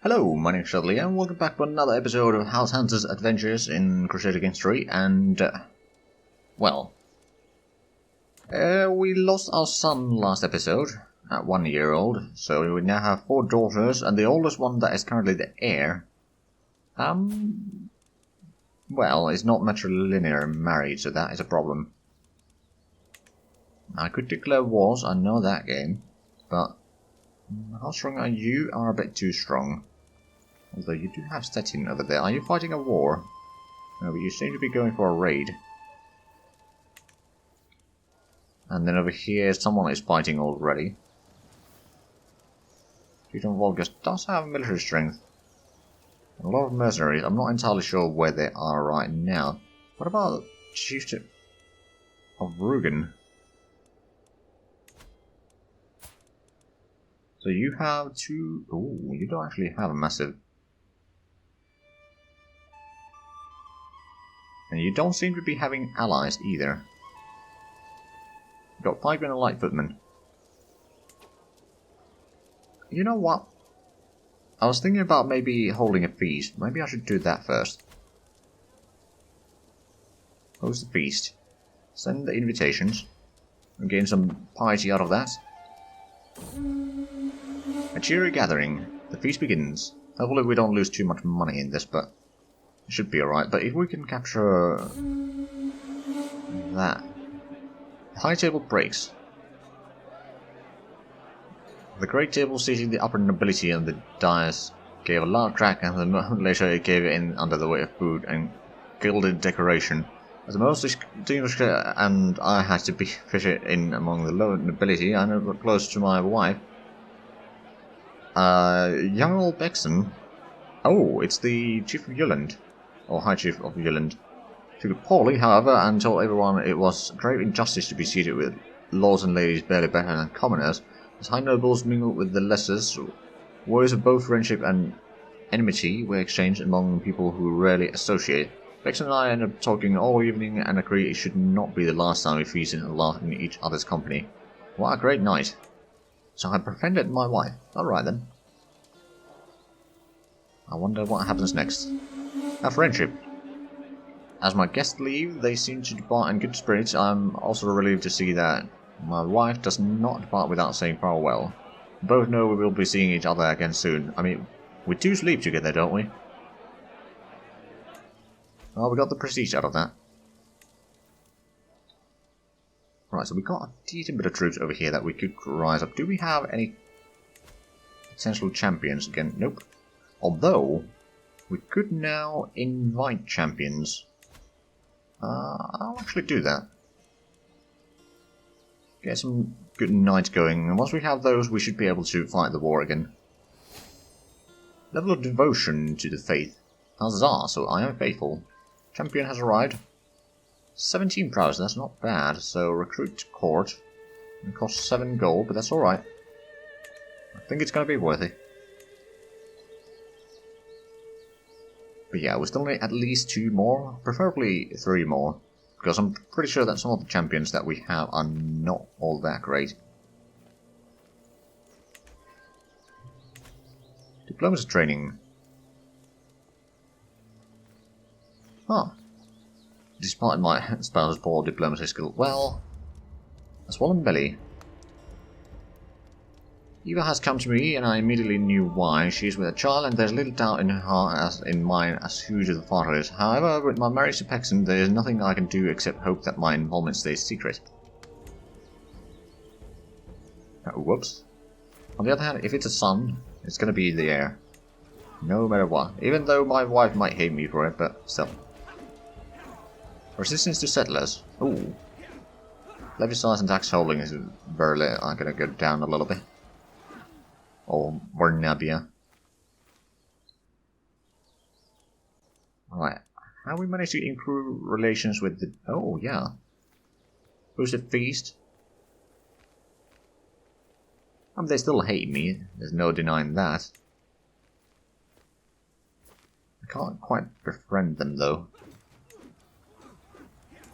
Hello, my name is Shudley, and welcome back to another episode of Hansa's adventures in Crusade Against 3, and, we lost our son last episode, at 1 year old, so we now have 4 daughters, and the oldest one that is currently the heir, is not matrilinear married, so that is a problem. I could declare wars, I know that game, but how strong are you? Are a bit too strong. Although you do have Stettin over there. Are you fighting a war? No, but you seem to be going for a raid. And then over here, someone is fighting already. Teuton Volgas does have military strength. And a lot of mercenaries. I'm not entirely sure where they are right now. What about Chieftain of Rugen? So you have 2... Ooh, you don't actually have a massive... And you don't seem to be having allies either. You've got 5 and a light footman. You know what? I was thinking about maybe holding a feast. Maybe I should do that first. Host the feast. Send the invitations. And gain some piety out of that. A cheery gathering. The feast begins. Hopefully we don't lose too much money in this, but it should be alright. But if we can capture that. The high table breaks. The great table seating the upper nobility and the dais gave a loud crack, and a moment later it gave in under the weight of food and gilded decoration. As the most distinguished and I had to be fitted in among the lower nobility, I never got close to my wife. Young old Bexon. Oh, it's the Chief of Yuland. Or High Chief of Yuland. Took it poorly, however, and told everyone it was grave injustice to be seated with lords and ladies barely better than commoners, as high nobles mingled with the lessers. Words of both friendship and enmity were exchanged among people who rarely associate. Bexon and I ended up talking all evening and agreed it should not be the last time we feasted and laughed in each other's company. What a great night. So I befriended my wife. Alright then. I wonder what happens next. A friendship. As my guests leave, they seem to depart in good spirits. I'm also relieved to see that my wife does not depart without saying farewell. We both know we will be seeing each other again soon. I mean, we do sleep together, don't we? Well, we got the prestige out of that. Right, so we got a decent bit of troops over here that we could rise up. Do we have any potential champions again? Nope. Although, we could now invite champions. I'll actually do that. Get some good knights going, and once we have those, we should be able to fight the war again. Level of devotion to the faith. Huzzah, so I am faithful. Champion has arrived. 17 prowess, that's not bad. So recruit to court. It costs 7 gold, but that's alright. I think it's going to be worthy. But yeah, we still need at least 2 more, preferably 3 more. Because I'm pretty sure that some of the champions that we have are not all that great. Diplomacy training. Huh. Despite my spouse's poor diplomacy skill. Well, a swollen belly. Eva has come to me, and I immediately knew why. She is with a child, and there's little doubt in her heart as in mine as who the father is. However, with my marriage to Pexon, there is nothing I can do except hope that my involvement stays secret. Whoops. On the other hand, if it's a son, it's gonna be the heir. No matter what. Even though my wife might hate me for it, but still. Resistance to settlers. Ooh. Levy size and tax holding is barely gonna go down a little bit. Or Warnabia. Alright. How we managed to improve relations with the... Oh, yeah. Boosted feast. I mean, they still hate me. There's no denying that. I can't quite befriend them, though.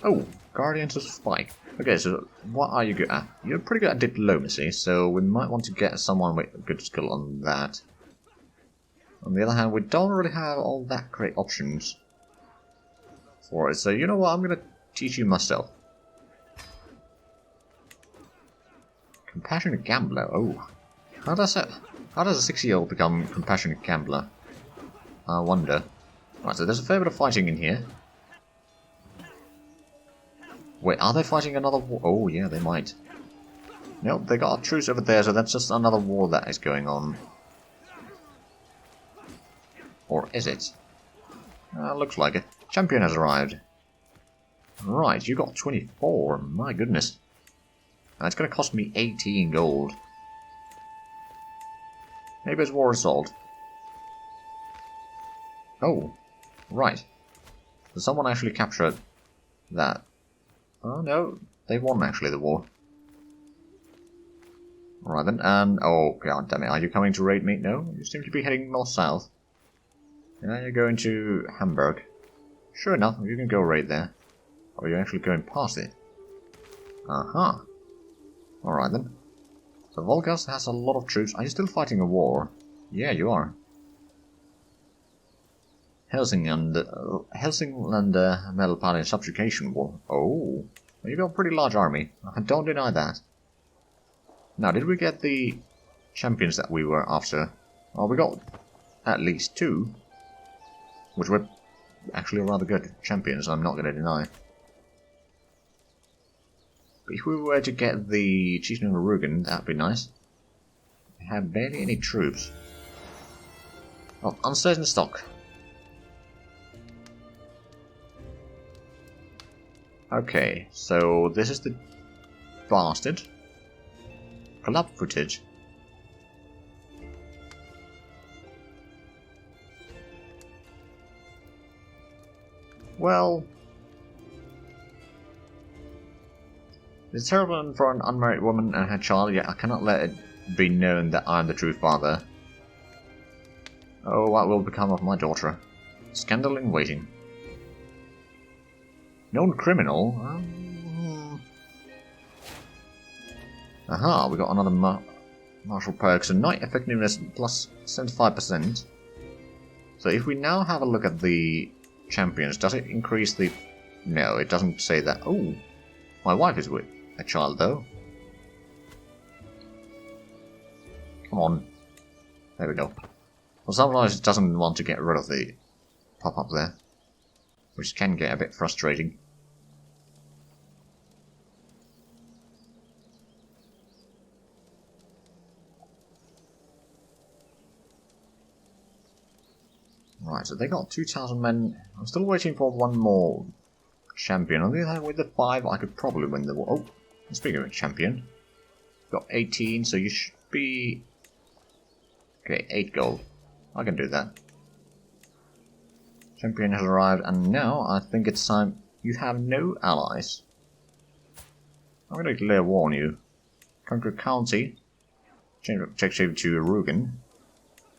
Oh, Guardians of Spike. Okay, so what are you good at? You're pretty good at diplomacy, so we might want to get someone with good skill on that. On the other hand, we don't really have all that great options for it. So you know what? I'm gonna teach you myself. Compassionate gambler. Oh, how does a 6-year-old become compassionate gambler? I wonder. Right, so there's a fair bit of fighting in here. Wait, are they fighting another war? Oh, yeah, they might. Nope, they got a truce over there, so that's just another war that is going on. Or is it? Looks like it. Champion has arrived. Right, you got 24. My goodness. It's going to cost me 18 gold. Maybe it's war assault. Oh, right. Did someone actually capture that? Oh no, they won actually the war. Alright then, and oh god damn it, are you coming to raid me? No, you seem to be heading north-south. Yeah, you're going to Hamburg. Sure enough, you can go raid there. Or you're actually going past it. Aha. Alright then. So Volgas has a lot of troops. Are you still fighting a war? Yeah, you are. Helsingland Metal Party Subjugation War. Oh, you got a pretty large army. I don't deny that. Now, did we get the champions that we were after? Well, we got at least 2, which were actually rather good champions, I'm not going to deny. But if we were to get the Chieftain of Rugen, that'd be nice. We have barely any troops. Oh, uncertain stock. Okay, so this is the bastard. Club footage. Well, it's terrible for an unmarried woman and her child, yet I cannot let it be known that I am the true father. Oh, what will become of my daughter? Scandal in waiting. Known criminal? Aha, we got another martial perk. So night effectiveness plus 75%. So if we now have a look at the champions, does it increase the... No, it doesn't say that. Oh, my wife is with a child though. Come on. There we go. Well, sometimes it doesn't want to get rid of the pop-up there, which can get a bit frustrating. Right, so they got 2,000 men. I'm still waiting for one more champion. On the other hand, with the 5, I could probably win the war. Oh, speaking of a champion, got 18, so you should be... Okay, 8 gold. I can do that. Champion has arrived, and now I think it's time. You have no allies. I'm going to declare war on you. Conquer County. Change objective to Rugen.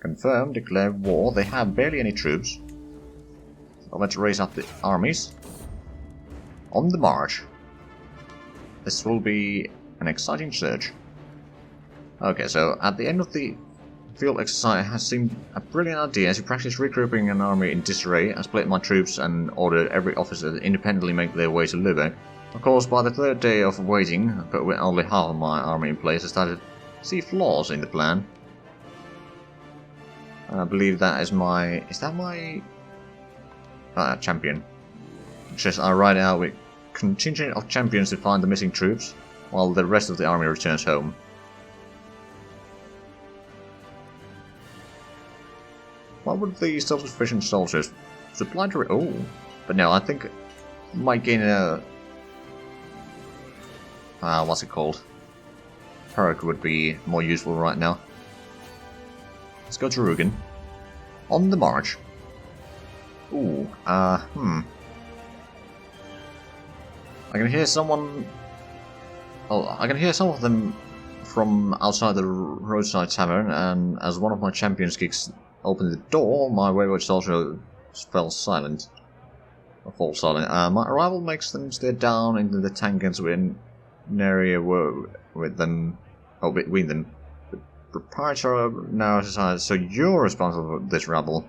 Confirm, declare war. They have barely any troops. So let's raise up the armies. On the march. This will be an exciting surge. Okay, so at the end of the field exercise has seemed a brilliant idea to practice regrouping an army in disarray. I split my troops and ordered every officer to independently make their way to Lübeck. Of course, by the 3rd day of waiting, but with only half of my army in place, I started to see flaws in the plan. I believe that is my... Is that my... champion. It says I ride out with contingent of champions to find the missing troops, while the rest of the army returns home. What would the self-sufficient soldiers supply to... Oh, but no, I think might gain a... what's it called? Perk would be more useful right now. Let's go to Rugen. On the march. Ooh, I can hear someone... Oh, I can hear some of them from outside the roadside tavern, and as one of my champions kicks open the door, my wayward soldier fell silent. Or falls silent. My arrival makes them stare down into the tankers with an area with them... Oh, between them. Proprietor now decides, so you're responsible for this rubble.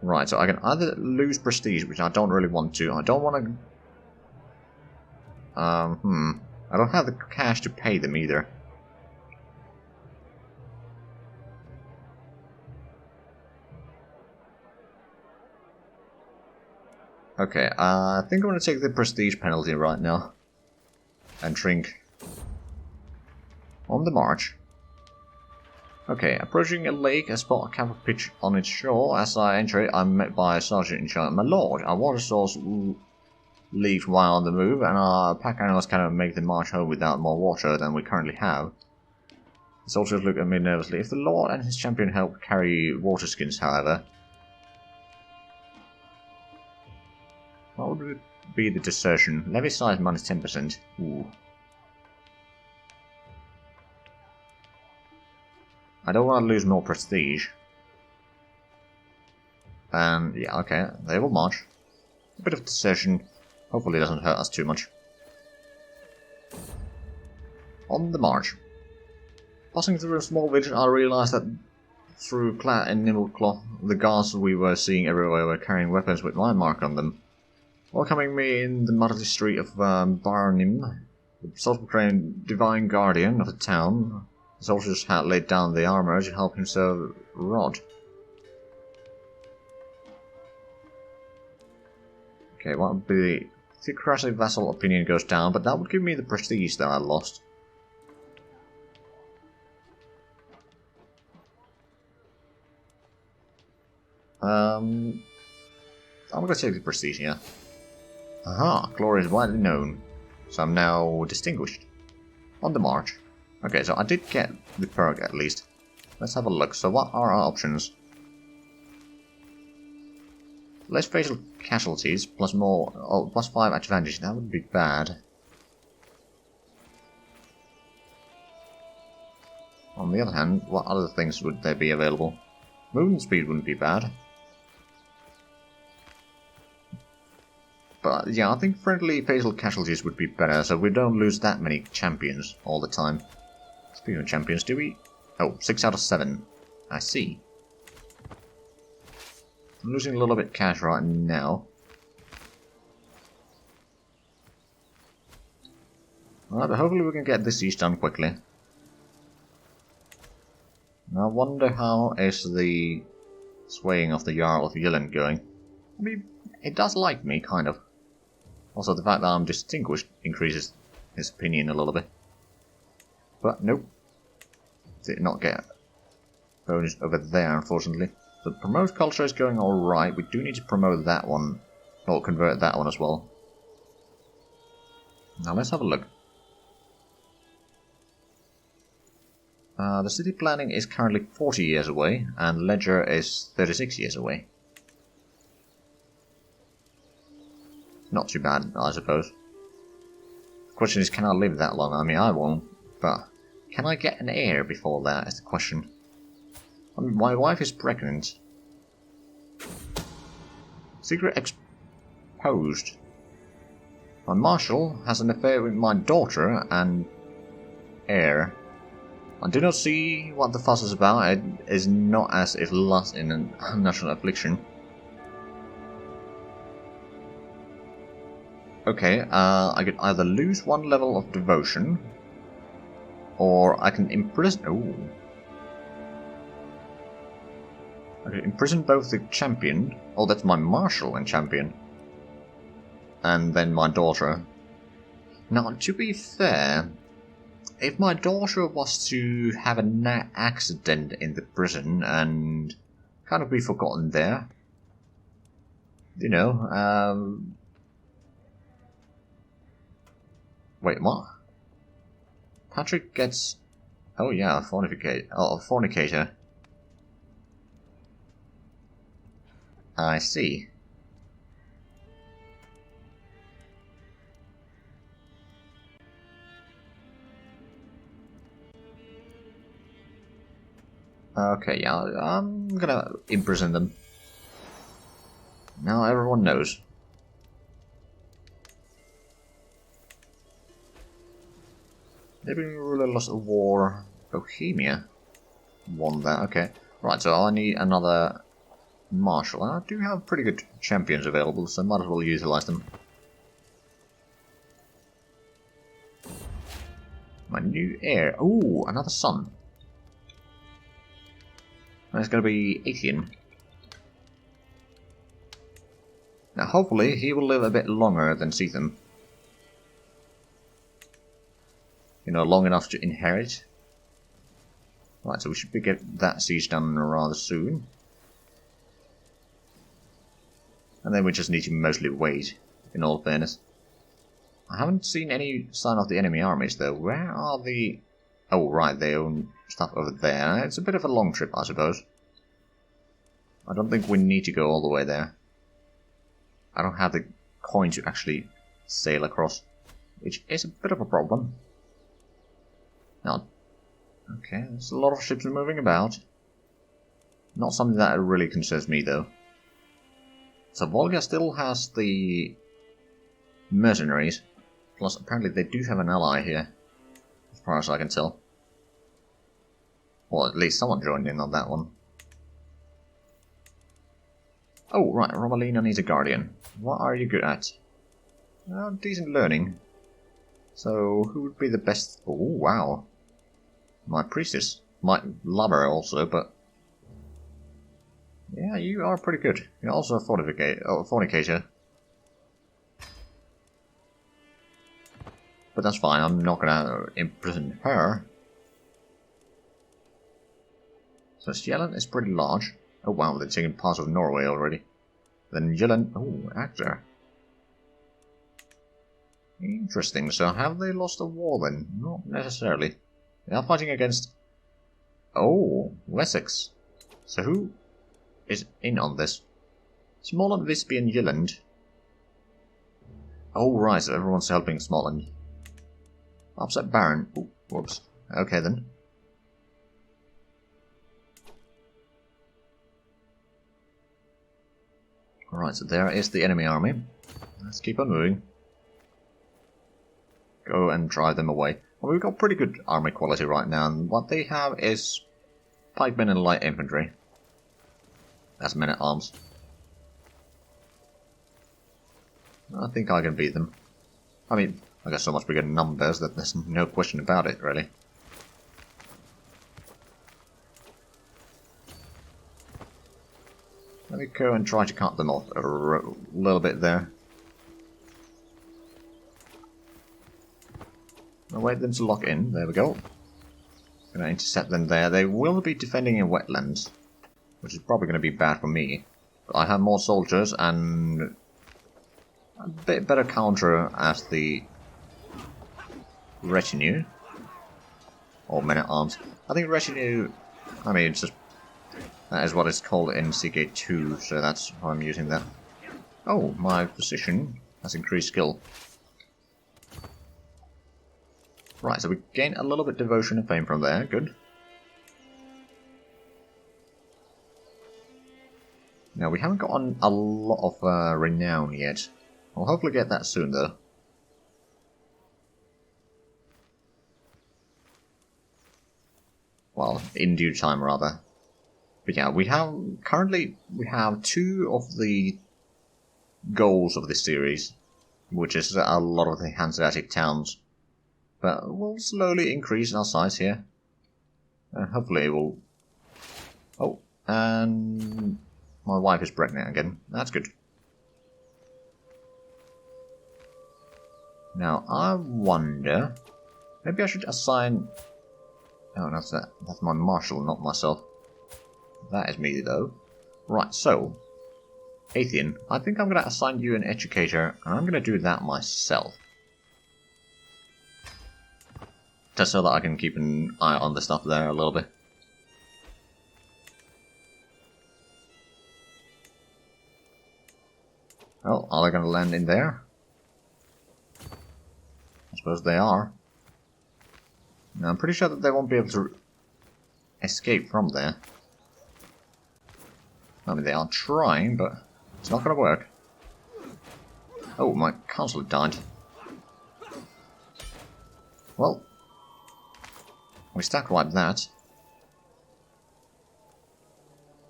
Right, so I can either lose prestige, which I don't really want to. I don't want to... I don't have the cash to pay them either. Okay, I think I'm going to take the prestige penalty right now. And drink. On the march. Okay, approaching a lake, I spot a camp pitch on its shore. As I enter it, I'm met by a sergeant in charge. My lord, our water source leaked while on the move, and our pack animals cannot make the march home without more water than we currently have. The soldiers look at me nervously. If the lord and his champion help carry water skins, however... What would be the desertion? Levy size minus 10%. Ooh. I don't want to lose more prestige. And yeah, okay, they will march. A bit of desertion. Hopefully it doesn't hurt us too much. On the march. Passing through a small village, I realized that through clad in nimble cloth, the guards we were seeing everywhere were carrying weapons with my mark on them. Welcoming me in the muddy street of Barnim, the self-proclaimed divine guardian of the town, the soldiers had laid down the armor to help him serve Rod. Okay, what would be... Theocracy vassal opinion goes down, but that would give me the prestige that I lost. I'm gonna take the prestige here. Aha, glory is widely known. So I'm now distinguished. On the march. Okay, so I did get the perk at least. Let's have a look. So what are our options? Less fatal casualties, plus more... Oh, plus 5 advantage. That would be bad. On the other hand, what other things would there be available? Movement speed wouldn't be bad. But yeah, I think friendly fatal casualties would be better, so we don't lose that many champions all the time. Speaking of champions, do we... Oh, 6 out of 7. I see. I'm losing a little bit of cash right now. Alright, but hopefully we can get this siege done quickly. I wonder how is the swaying of the Jarl of Jylland going. I mean, it does like me, kind of. Also, the fact that I'm distinguished increases his opinion a little bit. But nope. Did not get bonus over there, unfortunately. The promote culture is going alright. We do need to promote that one. Or convert that one as well. Now let's have a look. The city planning is currently 40 years away, and Ledger is 36 years away. Not too bad, I suppose. The question is, can I live that long? I mean, I won't, but can I get an heir before that is the question. I mean, my wife is pregnant. Secret exposed. My marshal has an affair with my daughter and heir. I do not see what the fuss is about. It is not as if lost in a national affliction. Okay, I could either lose 1 level of devotion, or I can imprison... Ooh. I could imprison both the champion... Oh, that's my marshal and champion. And then my daughter. Now, to be fair, if my daughter was to have an accident in the prison and kind of be forgotten there, you know, wait, what? Patrick gets... Oh yeah, fornicator. I see. Okay, yeah, I'm gonna imprison them. Now everyone knows. Neighboring ruler lost a war. Bohemia won that, okay. Right, so I need another marshal. I do have pretty good champions available, so might as well utilize them. My new heir. Ooh, another son. That's going to be Athenian. Now, hopefully, he will live a bit longer than Setham. You know, long enough to inherit. Right, so we should get that siege done rather soon. And then we just need to mostly wait, in all fairness. I haven't seen any sign of the enemy armies, though. Where are the... Oh, right, they own stuff over there. It's a bit of a long trip, I suppose. I don't think we need to go all the way there. I don't have the coin to actually sail across, which is a bit of a problem. Now, okay, there's a lot of ships moving about. Not something that really concerns me, though. So Volga still has the mercenaries, plus apparently they do have an ally here, as far as I can tell. Or at least someone joined in on that one. Oh, right, Romalina needs a guardian. What are you good at? Decent learning. So, who would be the best... Oh, wow. My priestess. My lover also, but... Yeah, you are pretty good. You're also a fornicator. But that's fine, I'm not gonna imprison her. So Sjælland is pretty large. Oh wow, they're taking parts of Norway already. Then Jylland... Oh, actor. Interesting, so have they lost a war then? Not necessarily. They are fighting against... Oh, Wessex. So who is in on this? Småland, Visby and Jylland. Oh right, so everyone's helping Småland. Upset Baron. Ooh, whoops. Okay then. Alright, so there is the enemy army. Let's keep on moving. Go and drive them away. Well, we've got pretty good army quality right now, and what they have is pikemen and light infantry. That's men-at-arms. I think I can beat them. I mean, I got so much bigger numbers that there's no question about it, really. Let me go and try to cut them off a little bit there. I'll wait them to lock in. There we go. Gonna intercept them there. They will be defending in wetlands, which is probably going to be bad for me. But I have more soldiers and a bit better counter as the retinue. Or men-at-arms. I think retinue... I mean, it's just... That is what it's called in CK3, so that's why I'm using that. Oh, my position has increased skill. Right, so we gain a little bit devotion and fame from there, good. Now, we haven't gotten a lot of renown yet. I'll hopefully get that soon, though. Well, in due time, rather. But yeah, currently we have 2 of the goals of this series, which is a lot of the Hanseatic towns. But we'll slowly increase our size here. And hopefully it will... Oh, and my wife is pregnant again. That's good. Now, I wonder... Maybe I should assign... Oh, that's my marshal, not myself. That is me, though. Right, so... Athenian, I think I'm going to assign you an educator, and I'm going to do that myself. Just so that I can keep an eye on the stuff there a little bit. Well, are they going to land in there? I suppose they are. Now, I'm pretty sure that they won't be able to escape from there. I mean, they are trying, but it's not going to work. Oh, my consulate died. Well, We stack wiped that.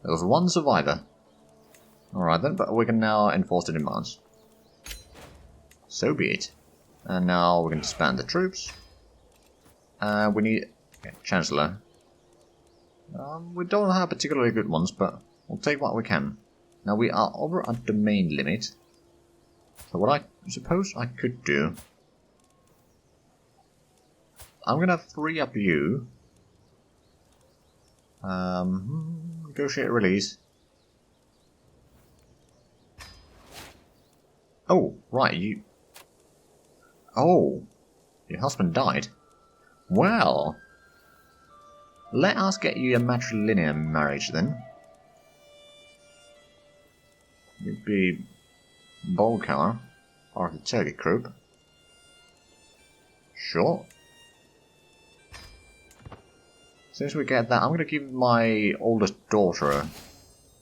There was one survivor. Alright then, but we can now enforce the demands. So be it. And now we can disband the troops. We need Chancellor. We don't have particularly good ones, but we'll take what we can. Now we are over a domain limit. So what I suppose I could do... I'm gonna free up you. Negotiate release. Oh, right, you... Oh, your husband died. Well, let us get you a matrilineal marriage then. You'd be Bolkar, or the Turkic group. Sure. Since we get that, I'm going to give my oldest daughter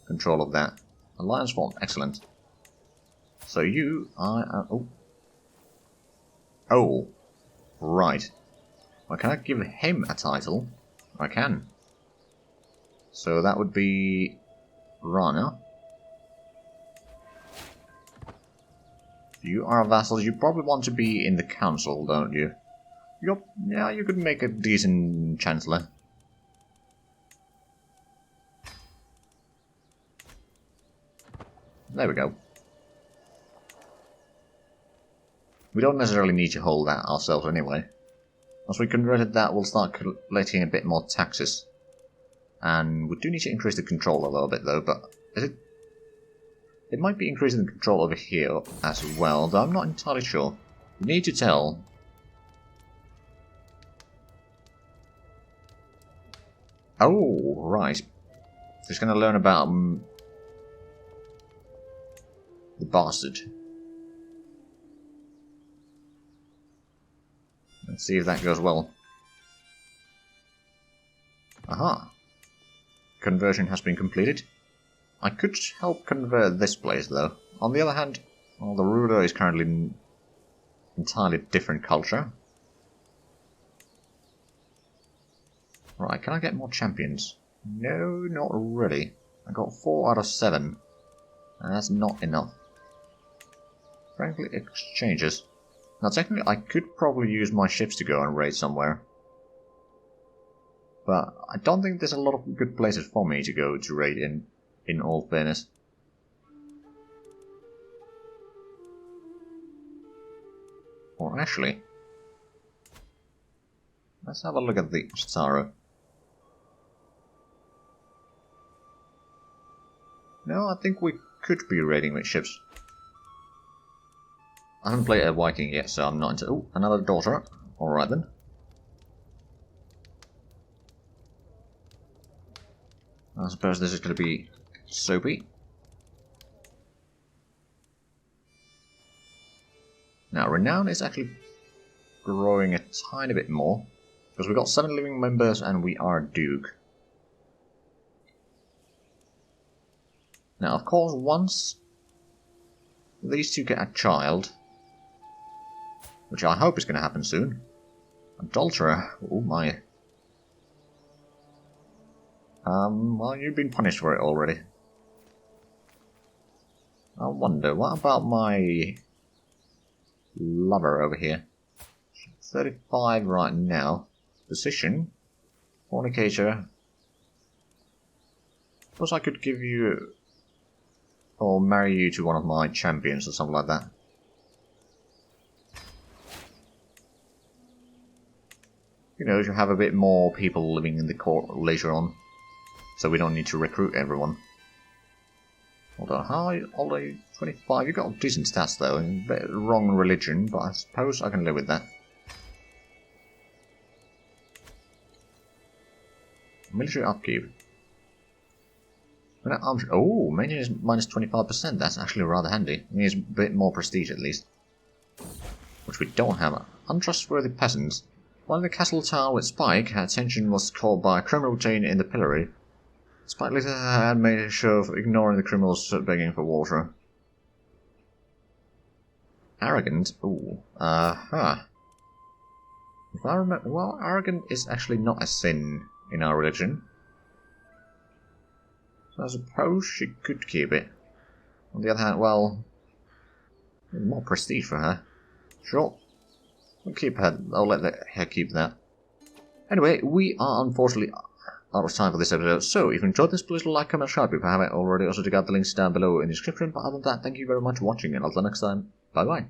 control of that. Alliance form, excellent. So you, oh. Oh, right. Well, can I give him a title? I can. So that would be Rana. You are a vassal. You probably want to be in the council, don't you? Yeah, you could make a decent chancellor. There we go. We don't necessarily need to hold that ourselves anyway. Once we converted that, we'll start collecting a bit more taxes. And we do need to increase the control a little bit though, but is it... It might be increasing the control over here as well, though I'm not entirely sure. You need to tell. Oh, right. Just gonna learn about the bastard. Let's see if that goes well. Aha! Conversion has been completed. I could help convert this place, though. On the other hand, well, the ruler is currently in entirely different culture. Right, can I get more champions? No, not really. I got 4 out of 7. And that's not enough. Frankly, exchanges. Now, technically, I could probably use my ships to go and raid somewhere. But I don't think there's a lot of good places for me to go to raid in all fairness. Or actually, let's have a look at the Staro. No, I think we could be raiding with ships. I haven't played a Viking yet, so I'm not into... Oh, another daughter. Alright then. I suppose this is going to be soapy. Now, Renown is actually growing a tiny bit more. Because we've got 7 living members and we are Duke. Now, of course, once these two get a child, which I hope is going to happen soon. Adulterer, oh my. Well, you've been punished for it already. I wonder, what about my lover over here? 35 right now. Position. Fornicator. Suppose I could give you... or marry you to one of my champions or something like that. You know, to have a bit more people living in the court later on. So we don't need to recruit everyone. Although, how old are you? 25? You got decent stats though, and a bit wrong religion, but I suppose I can live with that. Military upkeep. Oh, maintenance is minus 25%. That's actually rather handy. It means a bit more prestige at least. Which we don't have. Untrustworthy peasants. While in the castle town with Spike, her attention was caught by a criminal chain in the pillory. Spike later had made a show of ignoring the criminals begging for water. Arrogant? Ooh. If I remember, well, arrogant is actually not a sin in our religion. So I suppose she could keep it. On the other hand, well, more prestige for her. Sure. I'll keep her. I'll let her keep that. Anyway, we are unfortunately out of time for this episode, so if you enjoyed this, please like, comment, subscribe if you haven't already. Also check out the links down below in the description, but other than that, thank you very much for watching, and until next time, bye bye.